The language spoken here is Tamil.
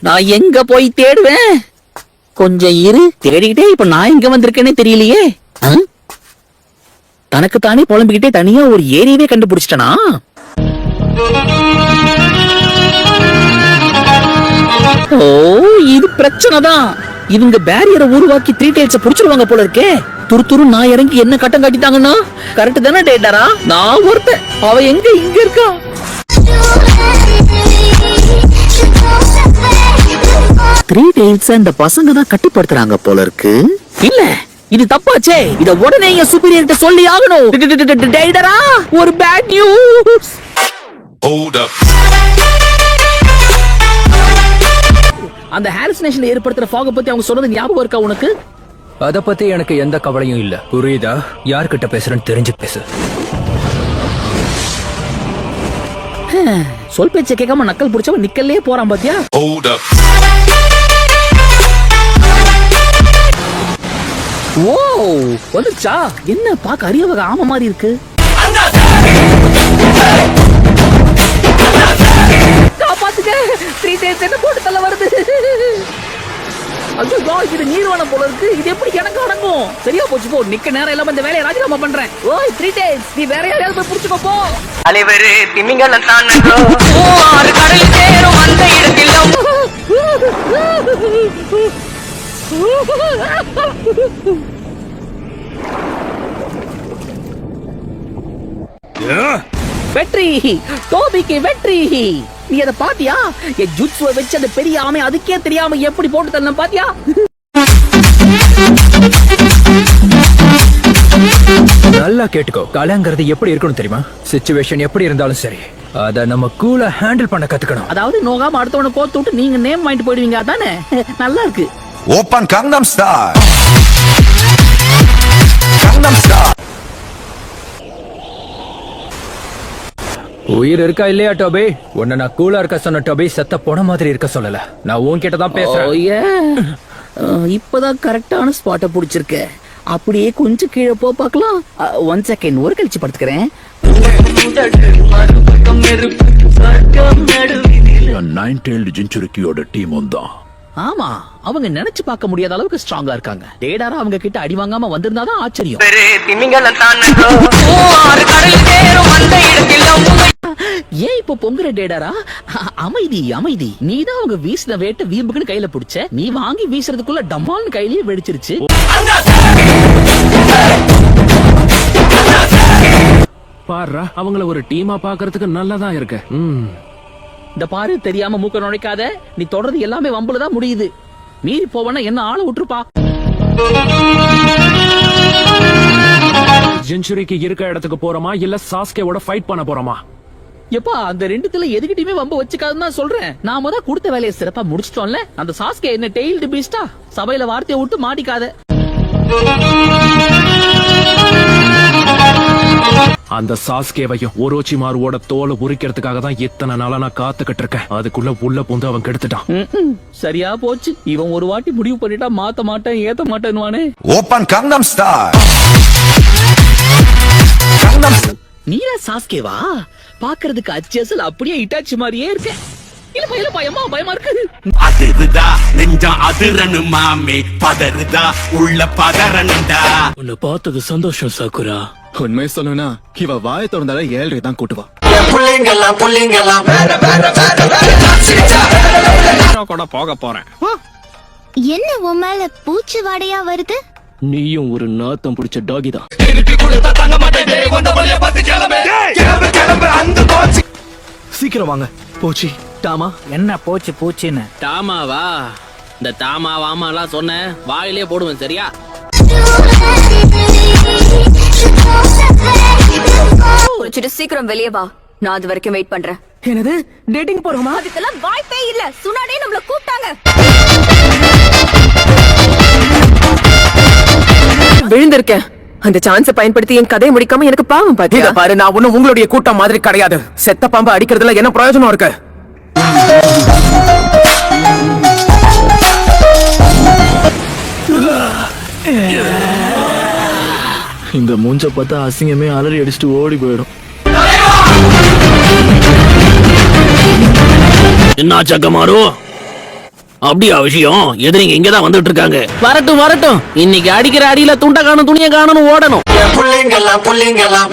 நான் எங்க போய் தேடுவேன்? கொஞ்சம் இரு, தேடிக்கிட்டே இப்ப நான் எங்க வந்திருக்கேனே தெரியலையே. தனக்கு தானே புலம்பிக்கிட்டே தனியா ஒரு ஏரியவே கண்டுபிடிச்சிட்டனா? ஓ, இது பிரச்சனை தான். இவங்க பேரியரை உருவாக்கி 3 டைல்ஸ் புடிச்சிருவாங்க போல இருக்கே. துரு நான் இறங்கி என்ன கட்டம் காட்டிட்டாங்கன்னா கரெக்ட் தானே டேட்டாரா? நான் ஒருத்தன், அவ எங்க இங்க இருக்கா? த்ரீ டைல்ஸ் இந்த பசங்க தான் கட்டுப்படுத்துறாங்க போல இருக்கு. இல்ல, இது தப்பாச்சே. இத உடனே என் சுப்பீரியர்கிட்ட சொல்லி ஆகணும். டேட்டரா, ஒரு பேட் நியூஸ். அந்த ஹாலுசினேஷன் ஏற்படுத்துற ஃபாக பத்தி அவங்க சொன்னது ஞாபகம் இருக்கா உனக்கு? அத பத்தி எனக்கு எந்த கவலையும் இல்ல. புரியுதா? யார்கிட்ட பேசுறேன்னு தெரிஞ்சு பேசு. சொல் பேச்ச கேட்காம நக்கல் புடிச்சவன் நிக்கல்லே போறான் பாத்தியா? ஓ, வந்துச்சா? என்ன பாக்க அரிய வகை ஆம மாதிரி இருக்கு. காப்பாத்துங்க, 3 டைல்ஸ் என்ன போட்டு தள்ள வருது. ஐயோ, இது நீர்வனம் போல இருக்கு. இது எப்படி எனக்கு அடங்கும்? சரியா போச்சு, போ. நிக்க நேரம் இல்லாம இந்த வேலையை ராஜினாமா பண்றேன். ஓய் 3 டைல்ஸ், நீ வேற யாரையாவது போய் புடிச்சுக்கோ போ. அலைவரு திமிங்கலம் தான் நன்றோ. ஆறு கடல் சேரும் அந்த இடத்தில் வெற்றி, டோபிக்கு வெற்றி. நீ அத பாத்தியா? என் ஜுட்சுவை வச்சு அந்த பெரிய ஆமை அதுக்கே தெரியாம எப்படி போட்டு தள்ள பாத்தியா? நல்லா கேட்டுக்கோ. கலைங்கிறது எப்படி இருக்கணும் தெரியுமா? சிச்சுவேஷன் எப்படி இருந்தாலும் சரி, அத நம்ம கூலா ஹேண்டில் பண்ண கத்துக்கணும். அதாவது நோகாம அடுத்தவனை கோத்து விட்டு நீங்க நேம் வாங்கிட்டு போயிடுவீங்க, அதானே? நல்லா இருக்கு. Open கங்னம் star. கங்னம் ஸ்டார். உயிர் இருக்கா இல்லையா டோபி? உன்ன நான் கூலா இருக்க சொன்ன டோபி, செத்த போன மாதிரி இருக்க சொல்லல. நான் உன்கிட்ட தான் பேசுறேன். இப்பதான் கரெக்டான ஸ்பாட்டை புடிச்சிருக்க. அப்படியே கொஞ்சம் கீழே போ பார்க்கலாம். 1 செகண்ட், ஒரு கழிச்சு படுத்துக்கிறேன். 9-tailed ஜின்சுரிக்கியோட டீமும் தான். ஆமா, அவங்க நினைச்சு பார்க்க முடியாத அளவுக்கு ஸ்ட்ராங்கா இருக்காங்க. டேடாரா அவங்க கிட்ட அடி வாங்காம வந்திருந்தாதான் ஆச்சரியம். திமிங்கலம் தான் நன்றோ. ஆறு கடல் சேரும் அந்த இடத்தில் ஏன் இப்ப பொங்குற டேடாரா? அமைதி அமைதி. நீதான் அவங்க வீசின வேட்டை வீம்புக்குன்னு கையில புடிச்ச. நீ வாங்கி வீசுறதுக்குள்ள டம்மால்னு கையிலேயே வெடிச்சிருச்சு. பாருடா, அவங்கள ஒரு டீமா பாக்குறதுக்கு நல்லதா இருக்கு. இந்த பாரு, தெரியாம மூக்க நுழைக்காத. நீ தொடர்ந்து எல்லாமே வம்புலதான் முடியுது. மீறி போவனா என்ன ஆள விட்டுருப்பா. ஜென்சுரிக்கு இருக்க இடத்துக்கு போறோமா இல்ல சாஸ்கேவோட ஃபைட் பண்ண போறோமா? எப்பா, அந்த ரெண்டுத்துல எதுக்கிட்டயுமே வம்பு வச்சுக்காதுன்னு தான் சொல்றேன். நாம தான் கொடுத்த வேலையை சிறப்பா முடிச்சிட்டோம்ல. அந்த சாஸ்கே என்ன டெய்ல்டு பீஸ்டா? சபையில வார்த்தையை விட்டு மாட்டிக்காத. அந்த சாஸ்கேவையும் ஒரோச்சிமாருவோட தோலை உரிக்கிறதுக்காக தான் இத்தனை நாளா நான் காத்துக்கிட்டு இருக்கேன். அதுக்குள்ள உள்ள பூந்து அவன் கெடுத்துட்டான். சரியா போச்சு. இவன் ஒரு வாட்டி முடிவு பண்ணிட்டா மாத்த மாட்டேன் ஏத்த மாட்டேன்னு. Open கங்னம் star. நீரா சாஸ்கேவா? பாக்குறதுக்கு அச்சசல் அப்படியே இட்டாச்சி மாதிரியே இருக்க. இல்ல பயமா பயமா இருக்கு. அதிருதா நெஞ்சம் அதிரனு மாமே, பதறுதா உள்ள பதறனுண்டா. உன்னை பார்த்தது சந்தோஷம் சாக்குரா. உண்மை சொல்லணும்னா இவ வாய திறந்தால 7 தான் கூட்டுவா. கூட போக போறேன். என்ன உன் மேல பூச்சி வாடையா வருது? நீயும் ஒரு நாத்தம் பிடிச்ச டாகி தான். சீக்கிரம் வாங்க. போச்சி டாமா. என்ன போச்சு பூச்சின்னு? டாமாவா? இந்த டாமாவாமா எல்லாம் சொன்ன வாயிலே போடுவேன், சரியா? சீக்கிரம் வெளியே வா. நான் அது வரைக்கும் வெயிட் பண்றேன். என்னது, டேட்டிங் போறோமா? அதுக்கெல்லாம் வாய்ப்பே இல்ல. சுனாடே நம்மள கூப்பிட்டாங்க. விழுந்திருக்கேன். அந்த சான்ஸை பயன்படுத்தி என் கதையை முடிக்காம எனக்கு பாவம் பாத்தியா? பாரு, நான் ஒண்ணும் உங்களுடைய கூட்டம் மாதிரி கிடையாது. செத்த பாம்பு அடிக்கிறதுல என்ன பிரயோஜனம் இருக்கு? இந்த மூஞ்ச பார்த்தா அசிங்கமே அலறி அடிச்சுட்டு ஓடி போயிடும். என்ன சக்கமாரு? அப்படியா விஷயம்? எதிரிங்க இங்கதான் வந்துட்டு இருக்காங்க. வரட்டும் வரட்டும், இன்னைக்கு அடிக்கிற அடியில துண்ட காணும் துணிய காணும் ஓடணும். புள்ளிங்கெல்லாம்